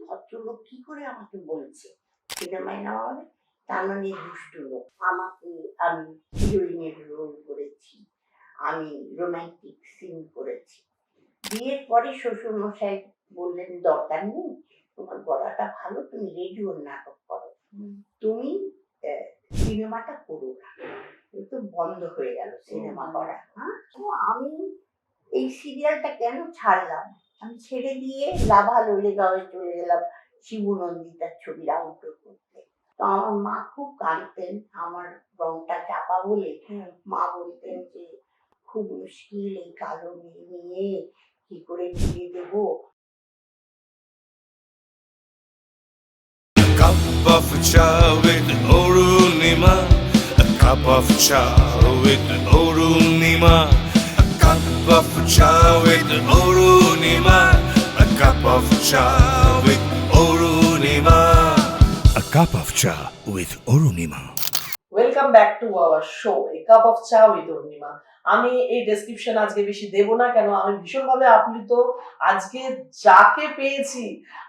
ভদ্রলোক কি করে আমাকে বলছে সিনেমায় নেওয়া হবে? তার মানে দুষ্টু লোক। আমাকে, আমি হিরোইনের রোল করেছি, আমি রোমান্টিক সিন করেছি। বিয়ের পরে শ্বশুরমশাই বললেন, দরকার নেই, তোমার গলাটা ভালো, তুমি রেডিওর নাটক করো, তুমি সিনেমাটা করো না। কিন্তু বন্ধ হয়ে গেল সিনেমা করা। তো আমি এই সিরিয়ালটা কেন ছাড়লাম? আমি ছেড়ে দিয়ে লাভা লোলেগাঁওয়ে চলে গেলাম শিবু নন্দিতার ছবির আউটডোর করতে। তো আমার মা খুব কাঁদতেন আমার রংটা চাপা বলে। মা বলতেন যে খুব মুশকিল, এই কালো মেয়ে নিয়ে কি করে বিয়ে দেবো। Cup of chai with Orunima. A cup of chai with Orunima. A cup of chai with Orunima. A cup of chai with Orunima. A cup of chai with Orunima. Welcome back to our show A cup of চা with Arunima. আমি এই description আজকে বেশি দেব না, কেন আমি ভীষণভাবে আপ্লুত আজকে যাকে পেয়েছি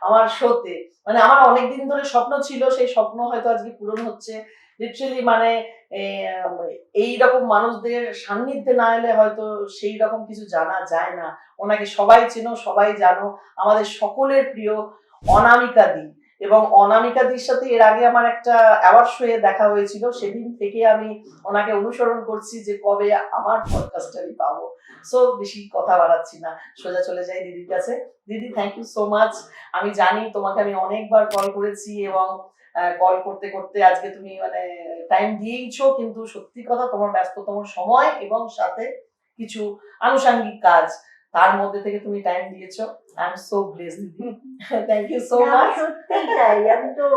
আমার শোতে। মানে আমার অনেকদিন ধরে স্বপ্ন ছিল, সেই স্বপ্ন হয়তো আজকে পূরণ হচ্ছে। লিটারেলি মানে এইরকম মানুষদের সান্নিধ্যে না এলে হয়তো সেই রকম কিছু জানা যায় না। ওনাকে সবাই চেনো, সবাই জানো, আমাদের সকলের প্রিয় অনামিকা দি। এবং অনামিকা দির সাথে এর আগে আমার একটা অ্যাওয়ার্ড শোয়ে দেখা হয়েছিল, সেদিন থেকে আমি ওনাকে অনুসরণ করছি যে কবে আমার পডকাস্টে আমি পাবো। সো বেশি কথা বাড়াচ্ছি না, সোজা চলে যাই দিদির কাছে। দিদি, থ্যাংক ইউ সো মাচ। আমি জানি তোমাকে আমি অনেকবার কল করেছি এবং কল করতে করতে আজকে তুমি মানে টাইম দিয়েইছো, কিন্তু সত্যি কথা তোমার ব্যস্ততম সময় এবং সাথে কিছু আনুষঙ্গিক কাজ, তার মধ্যে থেকে তুমি টাইম দিয়েছো। আই এম সো ব্লেসড দিদি, থ্যাংক ইউ সো মাচ। সত্যিই তাই। আমি তো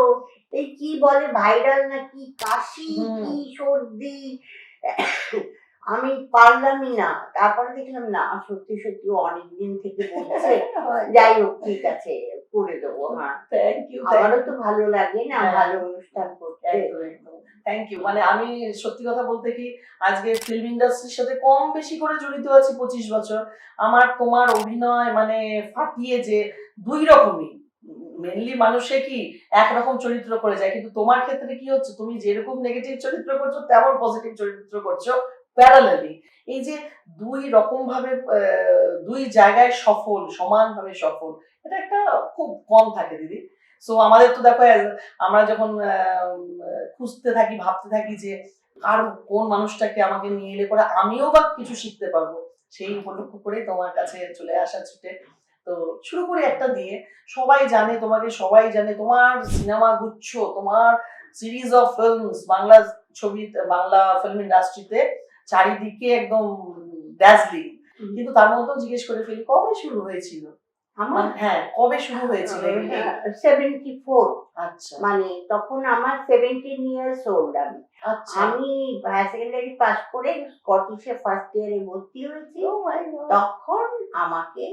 এই কি বলে ভাইরাল নাকি কাশি কি সর্দি, আমি পারলামই না। তারপরে দেখলাম না, সত্যি সত্যি অনেকদিন থেকে বলছে। যাই হোক, ঠিক আছে, করে দেবো। Thank you. আমারও তো ভালো লাগে না ভালো অনুষ্ঠান করতে। Thank you. মানে আমি সত্যি কথা বলতে কি, আজকে ফিল্ম ইন্ডাস্ট্রির সাথে কম বেশি করে জড়িত আছি 25 বছর। আমার তোমার অভিনয় মানে ফাটিয়ে যে দুই রকমই, মেনলি মানুষে কি একরকম চরিত্র করে যায়, কিন্তু তোমার ক্ষেত্রে কি হচ্ছে, তুমি যেরকম নেগেটিভ চরিত্র করছো তেমন পজিটিভ চরিত্র করছো প্যারালালি। এই যে দুই রকম ভাবে দুই জায়গায় সফল, সমানভাবে সফল, এটা একটা খুব কম থাকে দিদি। সো আমাদের তো দেখো, আমরা যখন খুঁজতে থাকি, ভাবতে থাকি যে আর কোন মানুষটাকে আমাকে নিয়ে এলে পরে আমিও বা কিছু শিখতে পারবো, সেই উপলক্ষ করে তোমার কাছে চলে আসা ছুটে। তো শুরু করি একটা দিয়ে। সবাই জানে তোমাকে, সবাই জানে তোমার সিনেমা গুচ্ছ, তোমার সিরিজ অফ ফিল্মস বাংলা ছবি, বাংলা ফিল্ম ইন্ডাস্ট্রিতে চারিদিকে একদম ড্যাজলিং। কিন্তু তার মধ্যেও জিজ্ঞেস করে ফেলি, কবে শুরু হয়েছিল? হ্যাঁ, কবে শুরু হয়েছিল? 74। আচ্ছা, মানে তখন আমার 17 ইয়ার্স ওল্ড। আচ্ছা। আমি হায়ার সেকেন্ডারি পাস করে স্কটিশে ফার্স্ট ইয়ারে ভর্তি হয়েছি। তখন আমাকে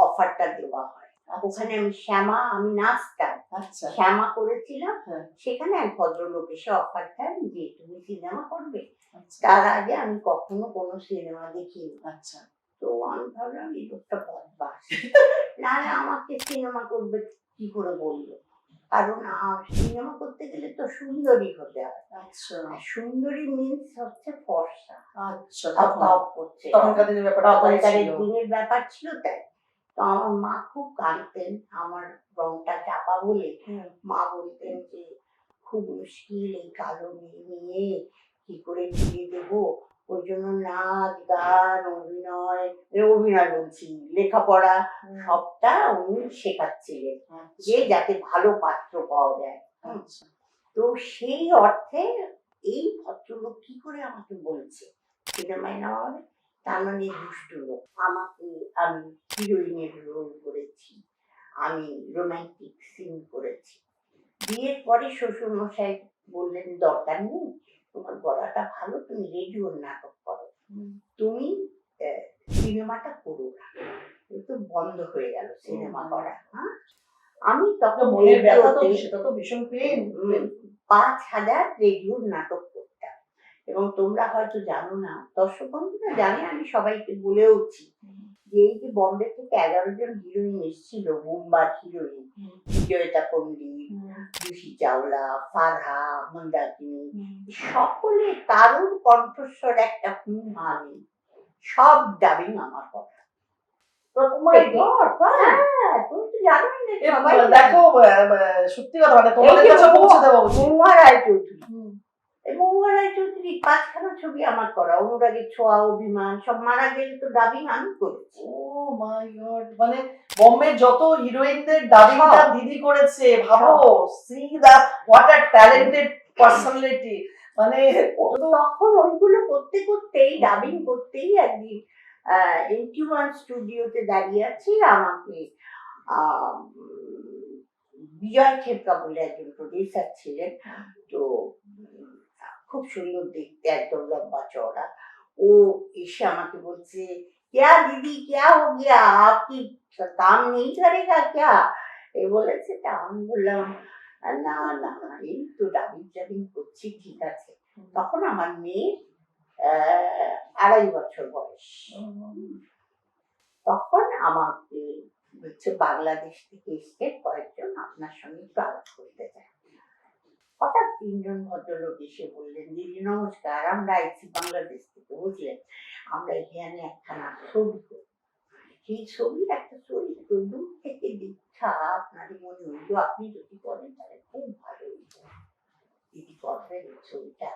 অফারটা দেওয়া হয়। ওখানে আমি শ্যামা, আমি নাচতাম, আচ্ছা, শ্যামা করেছিলাম। হ্যাঁ। সেখানে এক ভদ্রলোক এসে অফার দেন যে তুমি সিনেমা করবে। আচ্ছা, তার আগে আমি কখনো কোনো সিনেমা দেখিনি। আচ্ছা। তো আমি ভাবলাম এই লোকটা বদমাস, না আমাকে সিনেমা করবে কি করে বললো। কারণ সিনেমা করতে গেলে তো সুন্দরী হতে হয়। আচ্ছা, সুন্দরী মিন্স হচ্ছে ফর্সা। আচ্ছা। তখনকার তখনকার দিনের ব্যাপার ছিল তাই। তো আমার মা খুব কাঁদতেন আমার রংটা চাপা বলে। মা বলতেন যে খুব মুশকিল, এই কালো মেয়ে নিয়ে কি করে বিয়ে দেবো। ওই জন্য নাচ গান অভিনয় বলছি, লেখাপড়া সবটা উনি শেখাচ্ছিলেন, যে যাতে ভালো পাত্র পাওয়া যায়। তো সেই অর্থে এই ভদ্রলোক কি করে আমাকে বলছে সিনেমায় নেওয়া হবে, তার মানে দুষ্টু লোক। আমাকে, আমি হিরোইনের রোল করেছি, আমি রোমান্টিক সিন করেছি। বিয়ের পরে শ্বশুরমশাই বললেন, দরকার নেই, তোমার গলাটা ভালো, তুমি রেডিওর নাটক করো, তুমি সিনেমাটা করো না। কিন্তু বন্ধ হয়ে গেল সিনেমা করা। আমি তখন মনের ব্যথা তো, সেটা তো ভীষণ পেন। 5000 রেডিওর নাটক করতাম। এবং তোমরা হয়তো জানো না, দর্শক বন্ধুরা জানে, আমি সবাইকে বলেওছি এই যে বম্বে থেকে 11 জন হিরোইন এসেছিল, মুম্বার হিরোইন, বিজয়তা পন্ডিত, জুহি চাওলা, ফারহা, মন্দাকিনী, সকলে কারোর কণ্ঠস্বর একটা হানি, সব ডাবিং আমার কথা। হ্যাঁ, তুমি তো জানোই না, সবাই দেখো সত্যি কথা মানে তোমাদের কাছে পৌঁছে দেবো। মহুয়া রায়চৌধুরী, মহুয়া রায়চৌধুরী 5খানা ছবি আমার করা, অনুরাগের ছোঁয়া, অভিমান, সব মারা গেলে তো ডাবিং আমি করেছি। ও মাই গড, মানে বম্বে যত হিরোইনদের ডাবিংটা দিদি করেছে, ভাবো, see the what a talented personality. মানে তখন ওইগুলো করতে করতেই, ডাবিং করতেই একদিন এনটিওয়ান স্টুডিওতে দাঁড়িয়ে আছি, আমাকে বিজয় খেপকা বলে একজন প্রডিউসার ছিলেন, তো খুব সুন্দর দেখতে, একদম লম্বা চওড়া, ও এসে আমাকে বলছে, क्या दीदी क्या हो गया, आपकी काम नहीं करेगा क्या, এই বলেছে। তা আমি বললাম না না, এই তো ডাবিং টাবিং করছি, ঠিক আছে। তখন আমার মেয়ে 2.5 বছর বয়স। তখন আমাকে বলছে, বাংলাদেশ থেকে এসে কয়েকজন আপনার সঙ্গে একটু আলাপ করতে চায়। হঠাৎ 3 জন ভদ্রলোক এসে বললেন, দিদি নমস্কার, আমরা আইছি বাংলাদেশ থেকে, বুঝলেন, আমরা এখানে একখানা ছবি করি, সেই ছবির একটা চরিত্র দূর থেকে দীক্ষা আপনারই মনে হইল, আপনি যদি করেন তাহলে খুব ভালো হইত, দিদি করবেন এই ছবিটা,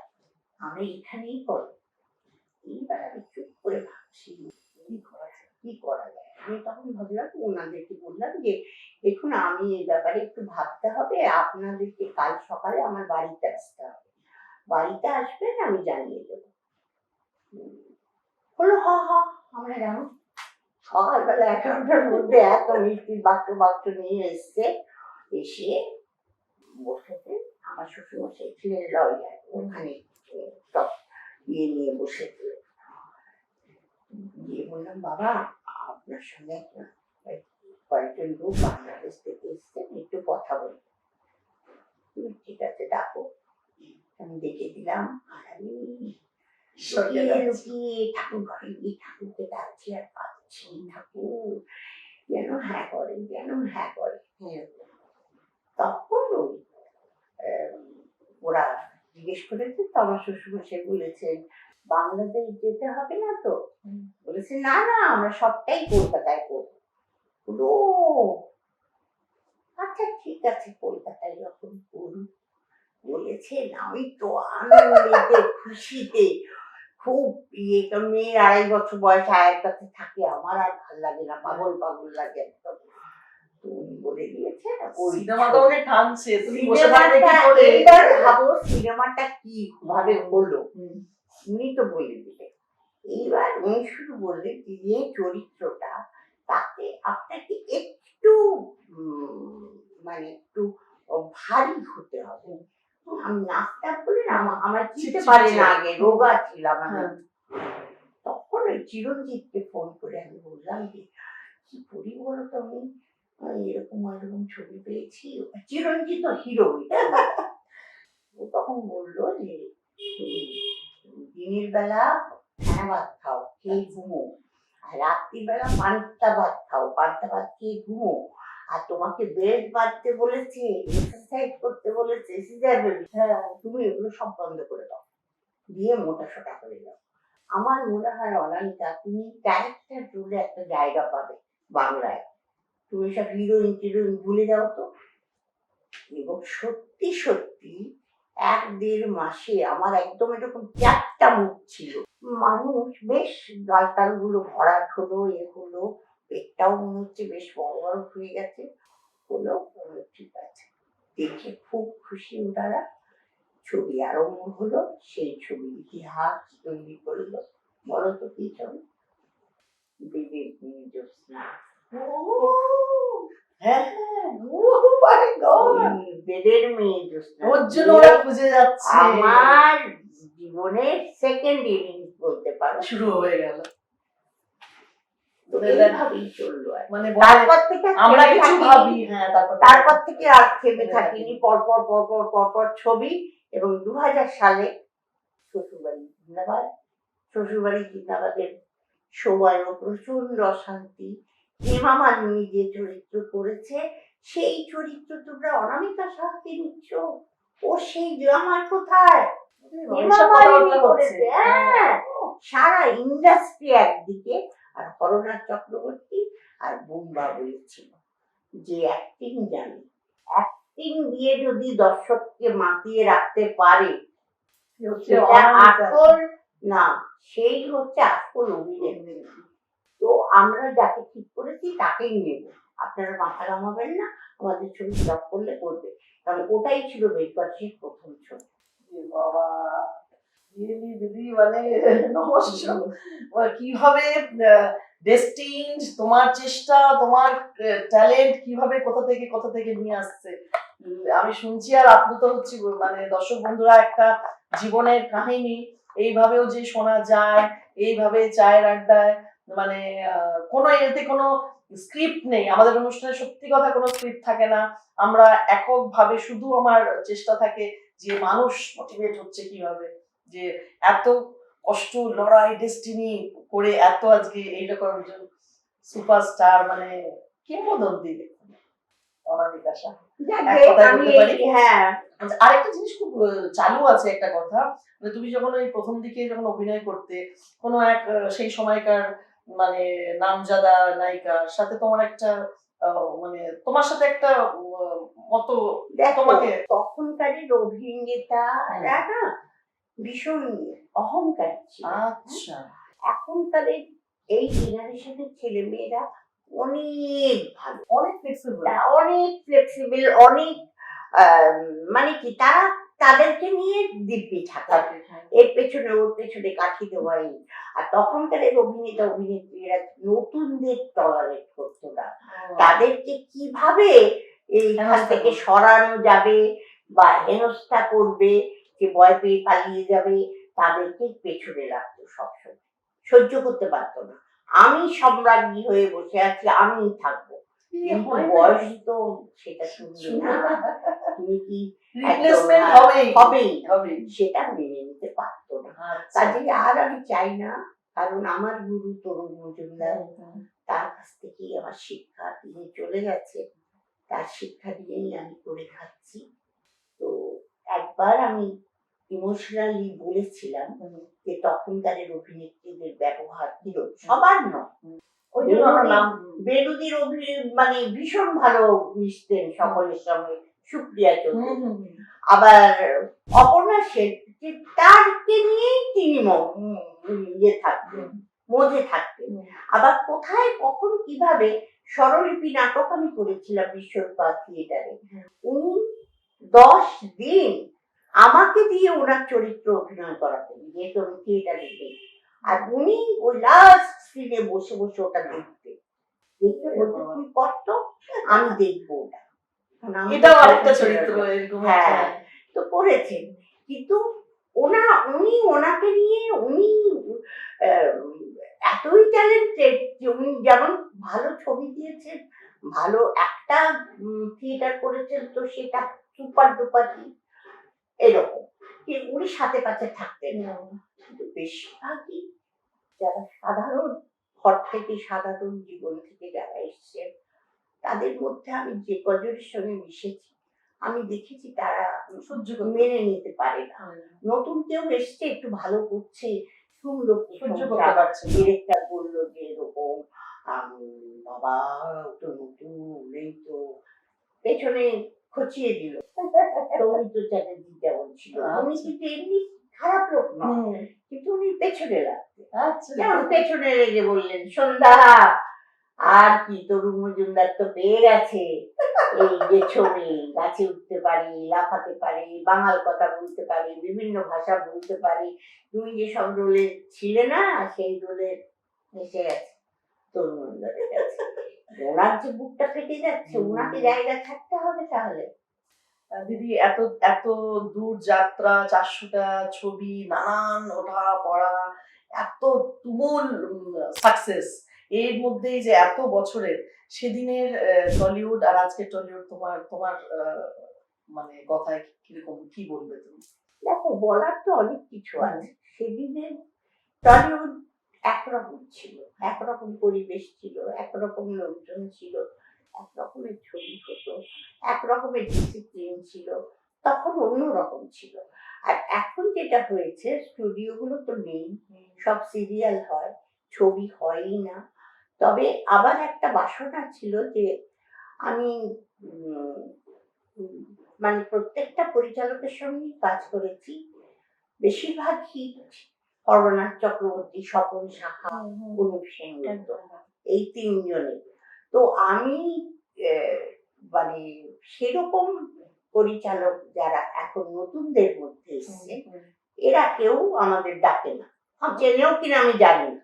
আমি এখানেই করবো। এইবার আমি চুপ করে ভাবছি কি করা যায়। আমি তখন ভাবলাম, ওনাদেরকে বললাম যে দেখুন, আমি এই ব্যাপারে একটু ভাবতে হবে, আপনাদেরকে কাল সকালে আমার বাড়িতে আসতে হবে, বাড়িতে আসবেন, আমি জানিয়ে দেবো। হলো, হা আমরা যেমন সকালবেলা 11টার মধ্যে এত মিষ্টি বাক্য নিয়ে এসছে, এসে বসেছে, আমার শ্বশুরমশাই ছিলেন লয়ার, ওখানে সব ইয়ে নিয়ে বসেছে। গিয়ে বললাম, বাবা আপনার সঙ্গে কয়েকজন লোক বাংলাদেশ থেকে এসছেন, একটু কথা বলবো। ঠিক আছে, ডাকো। আমি ডেকে দিলাম, আর আমি লুকিয়ে ঠাকুর ঘরে গিয়ে ঠাকুরকে ডাকছি, আর পাচ্ছি ঠাকুর যেন হ্যাঁ করে, যেন হ্যাঁ করে। তখন ওরা জিজ্ঞেস করেছে, তো আমার শ্বশুরমশাই বলেছেন, বাংলাদেশ যেতে হবে না তো? বলেছে, না না, আমরা সবটাই কলকাতায় করবো। বলো, আচ্ছা ঠিক আছে, কলকাতায় যখন করুন বলেছেন, আমি তো আনন্দেতে খুশিতে খুব ইয়ে, মেয়ের 2.5 বছর বয়স, আয়ের কাছে থাকে, আমার আর ভাল লাগে না, পাগল লাগে একদম। তুমি বলে দিয়েছে সিনেমা তোমাকে টানছে, তুমি বসে সিনেমাটা, থাকবে কি করে? এইবার ভাবো সিনেমাটা কি ভাবে হলো, উনি তো বলে দিলেন। এইবার উনি শুধু বললেন যে চরিত্রটা, তাতে আপনাকে একটু মানে একটু ভারী হতে হবে। আমি নাচটা বলে না, আমার চিনতে পারে না, আগে রোগা ছিলাম আমি। তখন ওই চিরঞ্জিতকে ফোন করে আমি বললাম যে, কি করি বলো তো, আমি এরকম ছবি পেয়েছি। চিরঞ্জিত হিরো, ও তখন বললো যে, দিনের বেলা ফেনা ভাত খাও, খেয়ে ঘুমো, আর রাত্রিবেলা পান্তা ভাত খাও, পান্তা ভাত খেয়ে ঘুমো, আর তোমাকে বেড বাঁধতে বলেছে, এক্সারসাইজ করতে বলেছে, সিজার বেবি, তুমি এগুলো সব বন্ধ করে দাও, দিয়ে মোটা সোটা হয়ে যাও। আমার মনে হয় অনামিকা, তুমি ক্যারেক্টার রোলে একটা জায়গা পাবে বাংলায়, তুমি সব হিরোইন টিরোইন ভুলে যাও তো। এবং সত্যি সত্যি 1-1.5 মাসে আমার একদম এরকম 4টা মুখ ছিল, মানুষ বেশ গালটাল গুলো ভরাট হলো, হলো, পেটটাও মনে হচ্ছে বেশ বড় বড় হয়ে গেছে, হলো, ঠিক আছে, দেখে খুব খুশি ওনারা। ছবি আরম্ভ হলো, সেই ছবি ইতিহাস তৈরি করলো। বলো তো কি ছবি? বেদের মেয়ে জ্যোৎস্না। বেদের মেয়ে জ্যোৎস্না, ওর জন্য ওরা খুঁজে যাচ্ছে, আমার জীবনের সেকেন্ড ইনিংস বলতে পারো শুরু হয়ে গেল। এইভাবেই চললো। মানে তারপর থেকে আমরা কিছু ভাবি, তারপর থেকে আর থেমে থাকিনি, পরপর ছবি। এবং 2000 সালে শ্বশুরবাড়ি জিন্দাবাদের সময়ও প্রচন্ড অশান্তি। হেমা মালিনী যে চরিত্র করেছে সেই চরিত্র তোমরা অনামিকা সাহাকে নিচ্ছ, ও সেই গ্লামার কোথায়? হেমা এসব মালিনী কথাবার্তা হচ্ছে। করেছে, হ্যাঁ। সারা ইন্ডাস্ট্রি একদিকে, আর হরনাথ চক্রবর্তী আর বুম্বা বলেছিল যে অ্যাক্টিং জানে, অ্যাক্টিং দিয়ে যদি দর্শককে মাতিয়ে রাখতে পারে সেটা আসল না, সেই হচ্ছে আসল অভিনেত্রী। তো আমরা যাকে ঠিক করেছি তাকেই নেব, আপনারা মাথা ঘামাবেন না, আমাদের ছবি স্টপ করলে করবে, কারণ ওটাই ছিল বেদবাসীর প্রথম ছবি। বাবা দিদি মানে নমস্কার। কিভাবে ডেস্টিন, তোমার চেষ্টা, তোমার ট্যালেন্ট কিভাবে কোথা থেকে নিয়ে আসছে আমি শুনছি, আর আপ্লুত হচ্ছি। মানে দর্শক বন্ধুরা, একটা জীবনের কাহিনী এইভাবেও যে শোনা যায়, এইভাবে চায়ের আড্ডায়, মানে কোনো এতে কোনো স্ক্রিপ্ট নেই। আমাদের অনুষ্ঠানে সত্যি কথা কোনো স্ক্রিপ্ট থাকে না, আমরা এককভাবে শুধু আমার চেষ্টা থাকে যে মানুষ মোটিভেট হচ্ছে কিভাবে, যে এত কষ্ট লড়াই ডেস্টিনি করে এত আজকে এইরকম একজন সুপারস্টার, মানে কিংবদন্তি অনামিকা সাহা। এক কথায় বলতে পারি। হ্যাঁ, আরেকটা জিনিস খুব চালু আছে একটা কথা, মানে তুমি যখন ওই প্রথম দিকে যখন অভিনয় করতে কোনো এক সেই সময়কার মানে নামজাদা নায়িকার সাথে তোমার একটা মানে তোমার সাথে একটা মতো দেখো তোমাকে তখনকারের অভিনেতারা না ভীষণ অহংকার ছিল। আচ্ছা এখনকারের এই জেনারেশনের ছেলে মেয়েরা অনেক ভালো, অনেক ফ্লেক্সিবল। অনেক ফ্লেক্সিবল, অনেক মানে কি তারা তাদেরকে নিয়ে দিব্যি থাকে, এর পেছনে ওর পেছনে কাঠি দেওয়াই। আর তখনকার অভিনেতা অভিনেত্রীরা নতুনদের টলারেট করতো না, তাদেরকে কিভাবে এইখান থেকে সরানো যাবে বা হেনস্থা করবে, যে ভয় পেয়ে পালিয়ে যাবে, তাদেরকে পেছনে লাগতো সবসময়, সহ্য করতে পারতো না। আমি সম্রাজ্ঞী হয়ে বসে আছি, আমি থাকবো, কিন্তু বয়স তো সেটা শুনবে না, তুমি কি হবেই, সেটা মেনে নিতে পারতো না। কাজে আর আমি চাই না, কারণ আমার গুরু তরুণ মজুমদার, তার কাছ থেকেই আমার শিক্ষা, তিনি চলে গেছে, তার শিক্ষা দিয়েই আমি করে খাচ্ছি। তো একবার আমি ইমোশনালি বলেছিলাম যে তখনকারের অভিনেত্রীদের ব্যবহার কিরকম, সবার নয়, বেলুদির মানে ভীষণ ভালো মিশতেন সকলের সঙ্গে, সুপ্রিয়া চৌধুরী, আবার অপর্ণা সেন, তারকে নিয়েই তিনি ইয়ে থাকতেন, মধ্যে থাকতেন। আবার কোথায় কখন কিভাবে স্বরলিপি নাটক আমি করেছিলাম বিশ্বরূপা থিয়েটারে, উনি 10 দিন আমাকে দিয়ে ওনার চরিত্র অভিনয় করাতেন, যেহেতু আমি থিয়েটারে দেখি, আর উনি ওই লাস্ট সিনে বসে বসে ওটা দেখতে দেখতে বলতে তুই করতো, আমি দেখবো ওটা, এটাও আরেকটা চরিত্র এরকম। হ্যাঁ, তো করেছেন, কিন্তু উনি ওনাকে নিয়ে উনি এতই ট্যালেন্টেড যে উনি যেমন ভালো ছবি দিয়েছেন, ভালো একটা থিয়েটার করেছেন, তো সেটা সুপার ডুপার এরকম উনি সাথে কাছে থাকতেন। কিন্তু বেশিরভাগই যারা সাধারণ ঘর থেকে, সাধারণ জীবন থেকে যারা এসছেন, তাদের মধ্যে আমি যে কজনের সঙ্গে মিশেছি, আমি দেখেছি তারা সহ্য মেনে নিতে পারে না। নতুন কেউ এসছে, একটু ভালো করছে, শুনলো, সহ্য করতে পারছে, ডিরেক্টর বললো যে এরকম, বাবা তো নতুন নেই, তো পেছনে খচিয়ে দিল। সৌমিত্র চ্যাটার্জি যেমন ছিল, উনি কিন্তু এমনি খারাপ লোক নয়, কিন্তু উনি পেছনে লাগতেন, যেমন পেছনে লেগে বললেন, সন্ধ্যা আর কি তরুণ মজুমদার তো পেয়ে গেছে, এই যে ছবি, গাছে উঠতে পারি, লাফাতে পারি, বাঙাল কথা বলতে পারি, বিভিন্ন ভাষা বলতে পারি, তুমি যে সব রোলে ছিলে না, সেই রোলে এসে গেছে তরুণ মজুমদারের কাছে। ওনার যে বুকটা ফেটে যাচ্ছে, ওনাকে জায়গা ছাড়তে হবে। তাহলে দিদি এত এত দূর যাত্রা, 400টা ছবি, নানান ওঠা পড়া, এত তুমুল সাকসেস, এর মধ্যেই যে এত বছরের সেদিনের টলিউড আর আজকের টলিউড, তোমার তোমার মানে কথায় কিরকম, কি বলবে তুমি? দেখো, বলার তো অনেক কিছু আছে। সেদিনের টলিউড একরকম ছিল, একরকম পরিবেশ ছিল, একরকম লোকজন ছিল, একরকমের ছবি হতো, একরকমের ডিসিপ্লিন ছিল, তখন অন্যরকম ছিল। আর এখন যেটা হয়েছে, স্টুডিওগুলো তো নেই, সব সিরিয়াল হয়, ছবি হয়ই না। তবে আবার একটা বাসনা ছিল যে আমি উম, উম, মানে প্রত্যেকটা পরিচালকের সঙ্গেই কাজ করেছি, বেশিরভাগ হিট হরনাথ চক্রবর্তী, স্বপন সাহা, অনুপ সেনগুপ্ত, এই তিনজনে। তো আমি মানে সেরকম পরিচালক যারা এখন নতুনদের মধ্যে এসছে, এরা কেউ আমাদের ডাকে না, চেনেও কিনা আমি জানি না।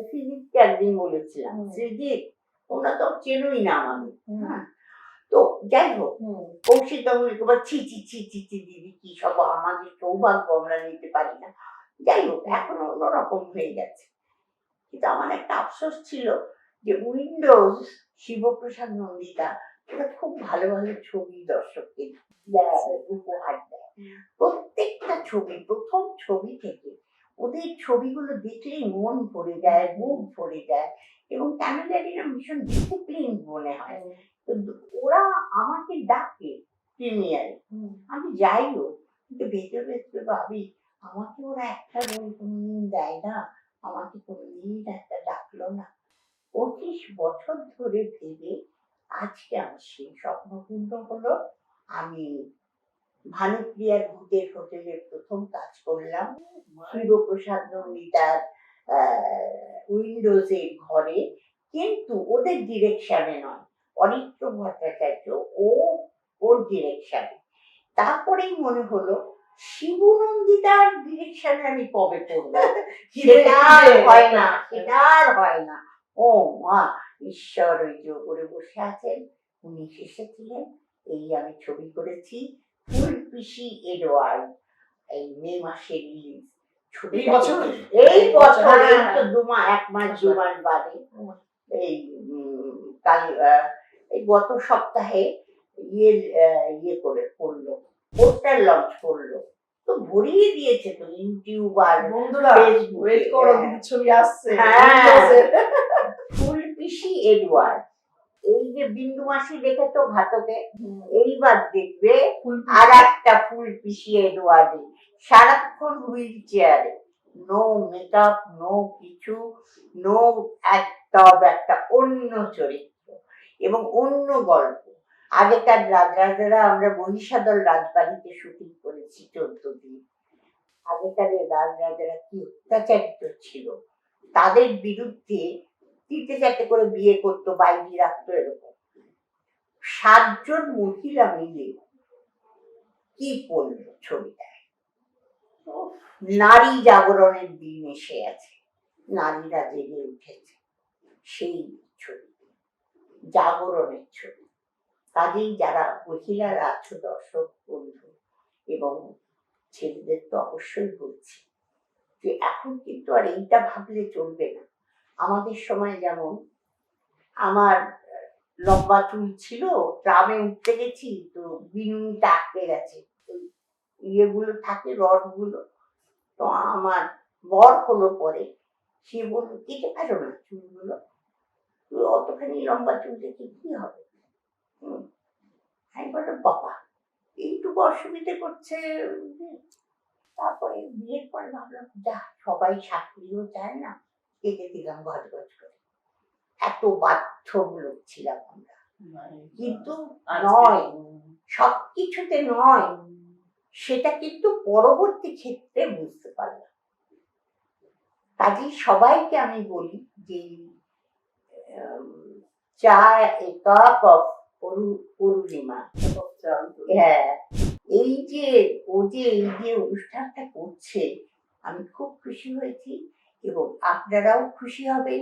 সৃজিতকে একদিন বলেছিলাম, সৃজিত ওরা তো চেনই না আমাদের। হ্যাঁ, তো যাই হোক, কৌশিক বাবু ছি ছি ছি ছি ছি দিদি, কি সব আমাদের সৌভাগ্য, আমরা নিতে পারি না। যাই হোক, এখন অন্যরকম হয়ে গেছে। কিন্তু আমার একটা আফসোস ছিল যে উইন্ডোজ, শিবপ্রসাদ নন্দিতা, ওরা খুব ভালো ভালো ছবি দর্শককে দেয়, উপহার দেয়। প্রত্যেকটা ছবি, প্রথম ছবি থেকে ওদের ছবিগুলো দেখলেই মন ভরে যায়, বুক ভরে যায়, এবং কেন জানি না ভীষণ ডিসিপ্লিন মনে হয়। তো ওরা আমাকে ডাকে প্রিমিয়ারে, আমি যাইও, কিন্তু ভেতরে ভেতরে ভাবি আমাকে ওরা একটা রোল কোনদিন দেয় না, আমাকে কোনদিন একটা ডাকলো না। 25 বছর ধরে ভেবে আজকে আমার সেই স্বপ্ন পূর্ণ হলো। আমি ভানুপ্রিয়ার ভূতের হোটেলে প্রথম কাজ করলাম, শিবপ্রসাদ নন্দিতার উইন্ডোজের ঘরে, কিন্তু ওদের ডিরেকশনে নয়, অরিত্র ভট্টাচার্য ও ওর ডিরেকশনে। তারপরেই মনে হলো শিবু নন্দিতার ডিরেকশনে আমি কবে করবো, সেটা আর হয় না, সেটা আর হয় না। ও মা, ঈশ্বর ওই যে করে বসে আছেন, উনি এসেছিলেন। এই আমি ছবি করেছি ফুলপিসি এডওয়ার্ড, এই মে মাসে রিলিজ। এই বছর, এই বছর, এই তো 1 মাস 2 মাস বাদে, এই কাল এই গত সপ্তাহে ইয়ে করে করলো, পোস্টার লঞ্চ করলো। তো ভরিয়ে দিয়েছে তো ইউটিউব আর বন্ধুরা, ওয়েট করো, ছবি আসছে। ফুলপিসি এডওয়ার্ড, এই যে বিন্দু মাসি দেখেছো ঘাতকে, এইবার দেখবে আর একটা ফুলপিসি এডওয়ার্ড, সারাক্ষণ হুইল চেয়ারে, নো মেকআপ, নো কিছু, নো, একদম একটা অন্য চরিত্র এবং অন্য গল্প। আগেকার রাজরাজারা, আমরা মহিষাদল রাজবাড়িতে শুটিং করেছি 14 দিন। আগেকার রাজরাজারা কি অত্যাচারিত ছিল, তাদের বিরুদ্ধে 3-4 করে বিয়ে করতো, বাইরে রাখতো, এরকম 7 জন মহিলা মিলে কি করলো ছবিটায়। নারী জাগরণের দিন এসে আছে, নারীরা জেগে উঠেছে, সেই ছবি, জাগরণের ছবি। কাজেই যারা মহিলারা আছো দর্শক বন্ধু এবং ছেলেদের তো অবশ্যই বলছি যে এখন কিন্তু আর এইটা ভাবলে চলবে না। আমাদের সময় যেমন, আমার লম্বা চুল ছিল, ট্রামে উঠতে গেছি তো বিনুনিটা আটকে গেছে, ইয়েগুলো থাকে রড গুলো। তো আমার বর হলো পরে, সে বলল কেটে ফেলো না চুলগুলো, তুই অতখানি লম্বা চুল দেখে কি হবে। আমি বললাম বাবা এইটুকু অসুবিধে করছে। তারপরে বিয়ের পরে ভাবলাম যা, সবাই চাকরিও চায় না, কেটে দিলাম গজ গজ করে। এত বাধ্য লোক ছিলাম আমরা, কিন্তু নয়, সবকিছুতে নয়, সেটা কিন্তু পরবর্তী ক্ষেত্রে বুঝতে পারলাম। কাজেই সবাইকে আমি বলি যে চা, এ কাপ অফ অরুণিমা, হ্যাঁ, এই যে ও যে এই যে অনুষ্ঠানটা করছে, আমি খুব খুশি হয়েছি এবং আপনারাও খুশি হবেন।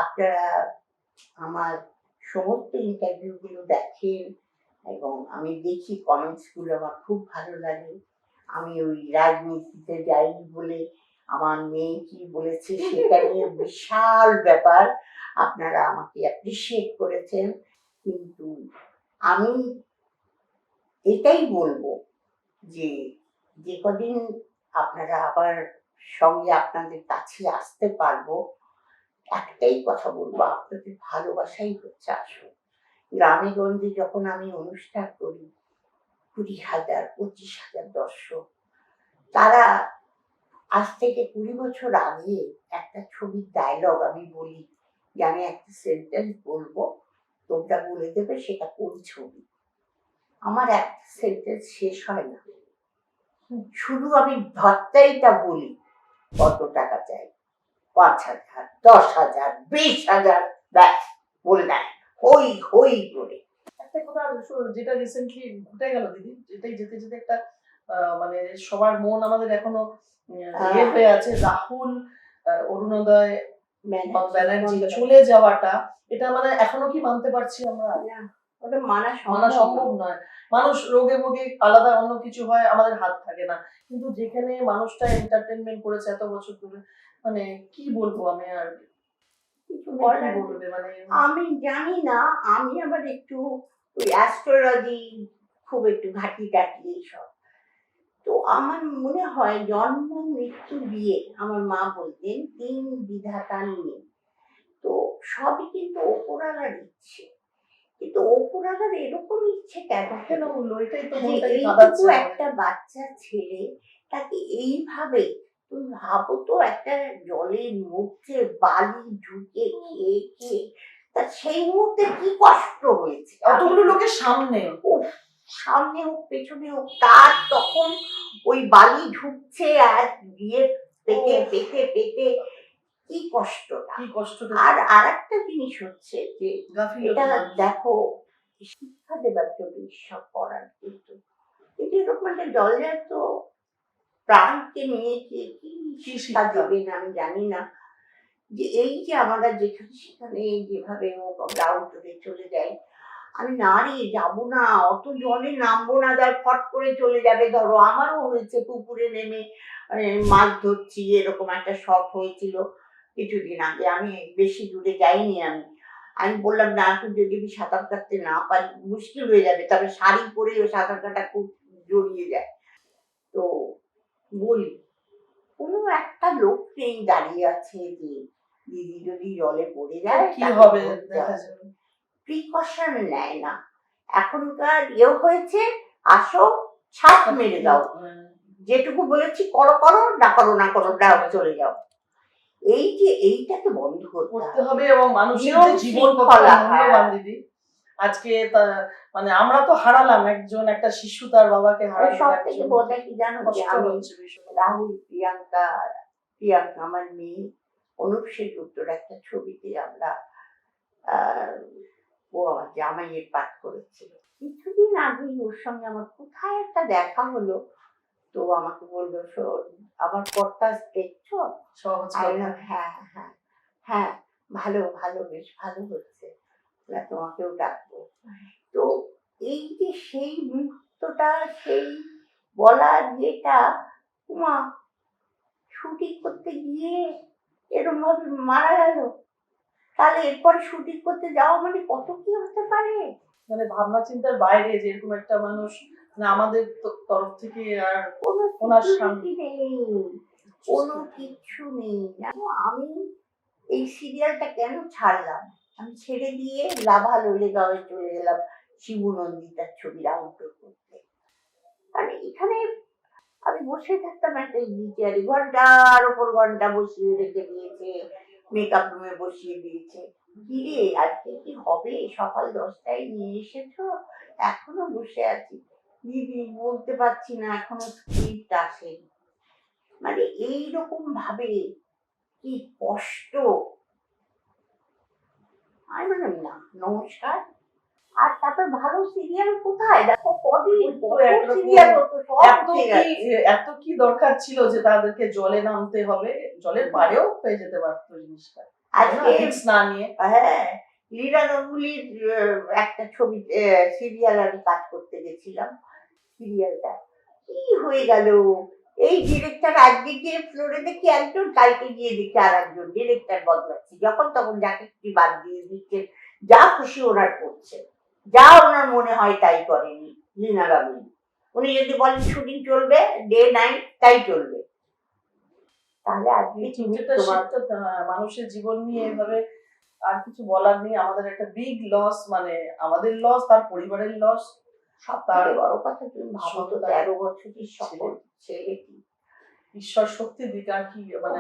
আপনারা আমার সমস্ত ইন্টারভিউ গুলো দেখেন এবং আমি দেখি কমেন্টস গুলো, আমার খুব ভালো লাগে। আমি ওই রাজনীতিতে যাইনি বলে আমার মেয়ে কি বলেছে সেটা নিয়ে বিশাল ব্যাপার, আপনারা আমাকে অ্যাপ্রিসিয়েট করেছেন। কিন্তু আমি এটাই বলবো যে যে কদিন আপনারা আবার সঙ্গে আপনাদের কাছে আসতে পারবো, একটাই কথা বলবো, আপনাদের ভালোবাসাই হচ্ছে আসল। গ্রামে গঞ্জে যখন আমি অনুষ্ঠান করি, 20,000 25,000 দর্শক, তারা আজ থেকে 20 বছর আগে একটা ছবির ডায়লগ আমি বলি যে আমি একটা সেন্টেন্স বলবো, তোমরা বলে দেবে সেটা কোন ছবি। আমার একটা সেন্টেন্স শেষ হয় না, শুধু আমি ধরতেইটা বলি কত টাকা চাই, 5,000 10,000 20,000, ব্যাস বলে দেয় হই হই করে। একটা কথা যেটা রিসেন্টলি ঘটে গেল দিদি, এটাই যেতে যেতে একটা মানে সবার মন আমাদের এখনো ইয়ে হয়ে আছে, রাহুল অরুণোদয় ব্যানার্জি চলে যাওয়াটা, এটা মানে এখনো কি মানতে পারছি আমরা? না, ওটা মানা মানা সম্ভব নয়। মানুষ রোগে ভোগে আলাদা অন্য কিছু হয়, আমাদের হাত থাকে না, কিন্তু যেখানে মানুষটা এন্টারটেনমেন্ট করেছে এত বছর ধরে, মানে কি বলবো আমি আর, কিছু তুমি বলার কি বলবে মানে? আমি জানি না, আমি আবার একটু ওই অ্যাস্ট্রোলজি খুব একটু ঘাটি টাটি এইসব। তো আমার মনে হয় জন্ম মৃত্যু বিয়ে, আমার মা বলতেন 3 বিধাতা নিয়ে। তো সবই কিন্তু ওপরওয়ালার ইচ্ছে, কিন্তু ওপরওয়ালার এরকম ইচ্ছে কেন কেন হলো হলো? এটাই তো যে মনটাকে এইটুকু কাঁদাচ্ছে একটা বাচ্চা ছেলে, তাকে এইভাবে, তুমি ভাবো তো, একটা জলের মধ্যে বালি ঢুকে খেয়ে খেয়ে তার সেই মুহূর্তে কি কষ্ট হয়েছে। অতগুলো লোকের সামনে, উফ, সামনে হোক পেছনে হোক, তার তখন ওই বালি ঢুকছে আর দিয়ে পেটে পেটে পেটে কি কষ্টটা। কি কষ্টটা। আর আরেকটা জিনিস হচ্ছে যে এটা গাফিলতি। দেখো, শিক্ষা দেবার জন্য ঈশ্বর করার, কিন্তু কিন্তু এরকম একটা জলজাত প্রাণকে নিয়ে কি শিক্ষা দেবেন আমি জানি না। যে এই যে আমরা যেখানে সেখানে যেভাবে হোক আমরা আউটডোরে চলে যাই, আমি না রে যাবো না, অত জলে নামবো না, যার ফট করে চলে যাবে। ধরো আমারও হয়েছে, পুকুরে নেমে মাছ ধরছি, এরকম একটা শখ হয়েছিল কিছুদিন আগে। আমি বেশি দূরে যাইনি, আমি বললাম না, এখন যদি আমি সাঁতার কাটতে না পারি মুশকিল হয়ে যাবে, তবে শাড়ি পরে সাঁতার কাটা খুব জড়িয়ে যায়। তো বলি, কোনো একটা লোক নেই দাঁড়িয়ে আছে যে দিদি যদি জলে পড়ে যায় কি হবে দেখা যাবে, প্রিকশন নেয় না। এখনকার হয়েছে, আসো ছাপ মেরে দাও, যেটুকু বলেছি করো করো, না করো না করো, না চলে যাও। এই যে এইটাকে বন্ধ করতে হবে, এবং মানুষের যে জীবন মূল্যবান দিদি, আজকে মানে আমরা তো হারালাম একজন, একটা শিশু তার বাবাকে হারালো। সব থেকে বোঝা কি জানো, যে আমি ভীষণ। রাহুল প্রিয়াঙ্কা আমার মেয়ে অনুপ সেনগুপ্তর একটা ছবিতে আমরা ও আমার জামাইয়ের পাঠ করেছিল। কিছুদিন আগে ওর সঙ্গে আমার কোথায় একটা দেখা হলো, তো আমাকে বললো, আমার পডকাস্ট দেখছো? হ্যাঁ হ্যাঁ হ্যাঁ, ভালো ভালো, বেশ ভালো হচ্ছে, তোমাকেও ডাকবো। তো এই যে সেই মুহূর্তটা, সেই বলার ইয়েটা, উমা শুটিং করতে গিয়ে এরকম ভাবে মারা গেল, তাহলে এরপরে শুটিং করতে যাওয়া মানে কত কি হতে পারে, মানে ভাবনা চিন্তার বাইরে যে এরকম একটা মানুষ, মানে আমাদের তরফ থেকে আর ওনার শান্তি নেই, কোনো কিছু নেই। জানো আমি এই সিরিয়ালটা কেন ছাড়লাম, আমি ছেড়ে দিয়ে লাভা লোলেগাঁওয়ে চলে গেলাম শিবু নন্দিতার ছবির আউটডোর করতে। মানে এখানে আমি বসে থাকতাম একটা চেয়ারে, ঘন্টার ওপর ঘন্টা বসিয়ে রেখে দিয়েছে, মেকআপ রুমে বসিয়ে দিয়েছে। কিরে আজকে কি হবে, সকাল 10টায় নিয়ে এসেছো, এখনো বসে আছি। দিদি বলতে পারছি না, এখনো স্ক্রিপ্ট আসেনি। মানে এইরকম ভাবে কি কষ্ট। আমি বললাম না, নমস্কার। আর তারপর ভালো সিরিয়াল কোথায়, দেখো কদিন সিরিয়াল হতো, এত কি দরকার ছিল যে তাদেরকে জলে নামতে হবে, জলের পাড়েও হয়ে যেতে পারতো জিনিসটা আজকে না নিয়ে। হ্যাঁ, লীলা গাঙ্গুলির একটা ছবি সিরিয়াল আমি কাজ করতে গেছিলাম, সিরিয়ালটা কি হয়ে গেল, এই ডিরেক্টর আজকে গিয়ে ফ্লোরে দেখি একজন, কালকে গিয়ে দেখি আর একজন, ডিরেক্টর বদলাচ্ছে, যখন তখন যাকে কি বাদ দিয়ে দিচ্ছে, যা খুশি ওনার করছে, যা ওনার মনে হয় তাই করেনি লীনা গাঙ্গুলি। উনি যদি বলেন শুটিং চলবে ডে নাইট, তাই চলবে। তাহলে আজকে এই তুমি চিন্তাটা তোমার শিখতে মানুষের জীবন নিয়ে এভাবে আর কিছু বলার নেই। আমাদের একটা বিগ লস, মানে আমাদের লস, তার পরিবারের লস। সব তার থেকে বড় কথা তুমি ভাবো তো, সন্তান, 13 বছরের সকল ছেলেটি। ঈশ্বর শক্তি দিক, আর কি মানে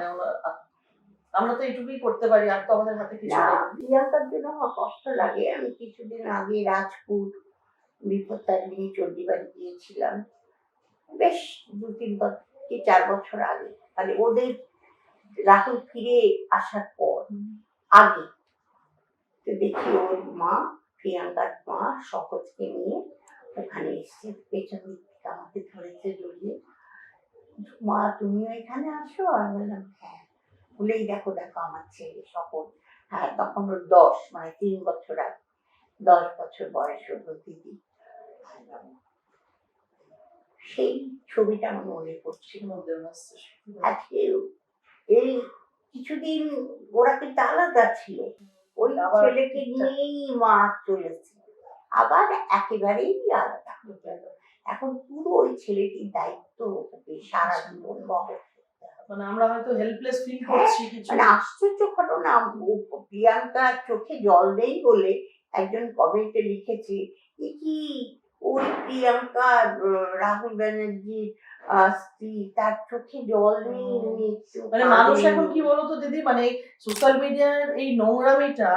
আমরা তো এইটুকুই করতে পারি, আর তো আমাদের হাতে কিছু না, নেই। প্রিয়াঙ্কার জন্য আমার কষ্ট লাগে। আমি কিছুদিন আগে রাজপুর বিপত্তারিণী চণ্ডীবাড়ি গিয়েছিলাম, বেশ 2-3 কি 4 বছর আগে। মানে ওদের রাহুল ফিরে আসার পর আগে তো দেখি ওর মা, প্রিয়াঙ্কার মা শপথকে নিয়ে ওখানে এসছে, পেছন দিক থেকে আমাকে ধরেছে জড়িয়ে, মা তুমিও এখানে আসো? আর বললাম হ্যাঁ। বলেই দেখো দেখো আমার ছেলে শপথ। হ্যাঁ, তখন ওর 10, মানে 3 বছর আগে, 10 বছর বয়স হলো দিদি। সেই ছবিটা আমার মনে পড়ছিল। মধ্যে আসছে। আজকে এই কিছুদিন ওরা কিন্তু আলাদা ছিল, ওই আবার ছেলেকে নিয়েই মা চলেছে, আবার একেবারেই আলাদা। এখন পুরো ওই ছেলেটির দায়িত্ব ওকে সারা জীবন বহন করতে হবে। মানে আমরা হয়তো হেল্পলেস ফিল করছি কিছু। মানে আশ্চর্য ঘটনা, প্রিয়াঙ্কার চোখে জল নেই বলে একজন কমেন্টে লিখেছে, এ কি ওই প্রিয়াঙ্কা রাহুল ব্যানার্জির স্ত্রী, তার চোখে জল নেই, উনি একটু মানে মানুষ এখন কি বলতো দিদি, মানে সোশ্যাল মিডিয়ার এই নোংরামিটা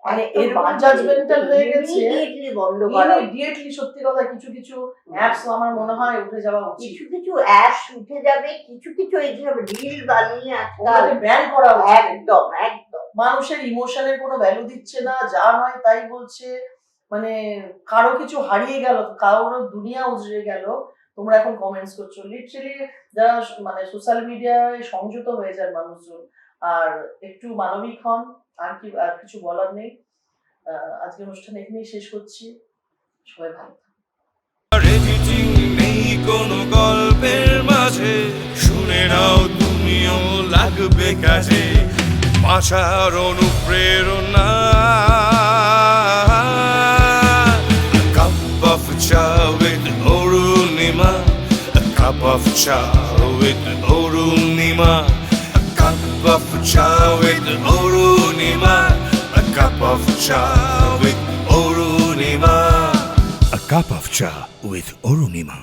মানে এরকম জাজমেন্টাল হয়ে গেছে, immediately বন্ধ করা উচিত। ইমিডিয়েটলি। সত্যি কথা, কিছু কিছু অ্যাপস আমার মনে হয় উঠে যাওয়া উচিত, কিছু কিছু অ্যাপস উঠে যাবে, কিছু কিছু এই যে রিল বানিয়ে আজকাল ওটাকে ব্যান করা উচিত। একদম একদম মানুষের ইমোশনের কোনো ভ্যালু দিচ্ছে না, যা নয় তাই বলছে। মানে কারো কিছু হারিয়ে গেল, কারোর দুনিয়া উজড়ে গেল, তোমরা এখন কমেন্টস করছো। লিটারালি যারা মানে সোশ্যাল মিডিয়ায় সংযত হয়ে যায় মানুষজন, আর একটু মানবিক হন। আর কি, আর কিছু বলার নেই। আজকে অনুষ্ঠান এখানেই শেষ করছি। সবাই ভালো থাকুন। এডিটিং নেই কোনো গল্পের মাঝে, শুনে নাও তুমিও লাগবে কাজে, বাঁচার অনুপ্রেরণা। A cup of chai with Orunima, a cup of chai with Orunima, a cup of chai with Orunima, a cup of chai with Orunima. A cup of cha with Orunima.